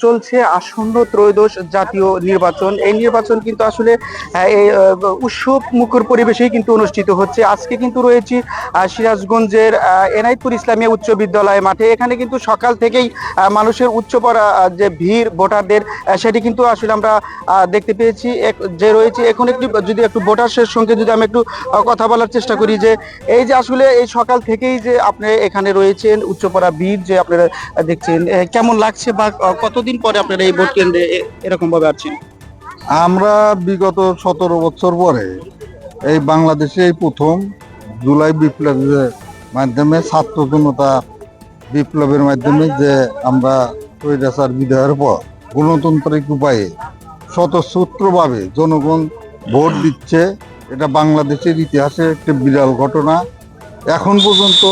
চলছে আসন্ন ত্রয়োদশ জাতীয় নির্বাচন। এই নির্বাচন কিন্তু আসলে এই উৎসব মুখর পরিবেশেই কিন্তু অনুষ্ঠিত হচ্ছে। আজকে কিন্তু রয়েছি সিরাজগঞ্জের এনায়েতপুর ইসলামিয়া উচ্চ বিদ্যালয় মাঠে। এখানে কিন্তু সকাল থেকেই মানুষের উচ্চ পড়া যে ভিড় ভোটারদের সেটি কিন্তু আসলে আমরা দেখতে পেয়েছি। যে রয়েছে এখন একটু ভোটারের সঙ্গে যদি আমি একটু কথা বলার চেষ্টা করি, যে এই যে আসলে এই সকাল থেকেই যে আপনি এখানে রয়েছেন, উচ্চপড়া ভিড় যে আপনারা দেখছেন, কেমন লাগছে বা কতদিন পরে আপনারা এই ভোট কেন্দ্রে এরকম ভাবে আসছেন? আমরা বিগত 17 বছর পরে এই বাংলাদেশে এই প্রথম জুলাই বিপ্লবের মাধ্যমে ছাত্র জনতা বিপ্লবের মাধ্যমে যে আমরা স্বৈরাচার বিদায়ের পর গণতান্ত্রিক উপায়ে স্বতঃস্ফূর্তভাবে জনগণ ভোট দিচ্ছে। এটা বাংলাদেশের ইতিহাসে একটি বিরল ঘটনা। এখন পর্যন্ত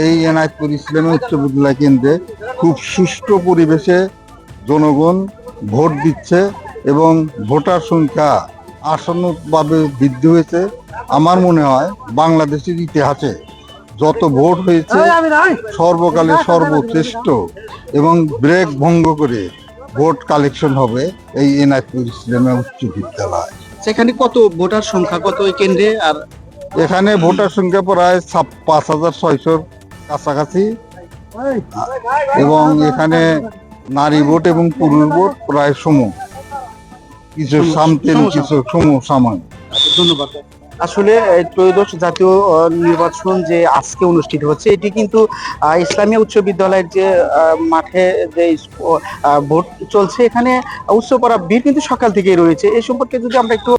এই এনায়েতপুর ইসলামী উচ্চ বিদ্যালয় কেন্দ্রে খুব সুষ্ঠু পরিবেশে জনগণ ভোট দিচ্ছে এবং ভোটার সংখ্যা আসন্নভাবে বৃদ্ধি হয়েছে। আমার মনে হয় বাংলাদেশের ইতিহাসে যত ভোট হয়েছে সর্বকালে সর্বশ্রেষ্ঠ এবং ব্রেক ভঙ্গ করে ভোট কালেকশন হবে এই এনায়েতপুর ইসলামী উচ্চ বিদ্যালয়। সেখানে কত ভোটার সংখ্যা, কত ওই কেন্দ্রে? আর এখানে ভোটার সংখ্যা প্রায় 5,600 কাছাকাছি এবং এখানে নারী ভোট এবং পুরুষ ভোট প্রায় সম, কিছু সামতেন কিছু সমসাময়িক। ধন্যবাদ। আসলে এই ত্রয়োদশ জাতীয় নির্বাচন যে আজকে অনুষ্ঠিত হচ্ছে, এটি কিন্তু ইসলামিয়া উচ্চ বিদ্যালয়ের যে মাঠে যে ভোট চলছে, এখানে উচ্চ পড়া ভিড় কিন্তু সকাল থেকেই রয়েছে। এই সম্পর্কে যদি আমরা একটু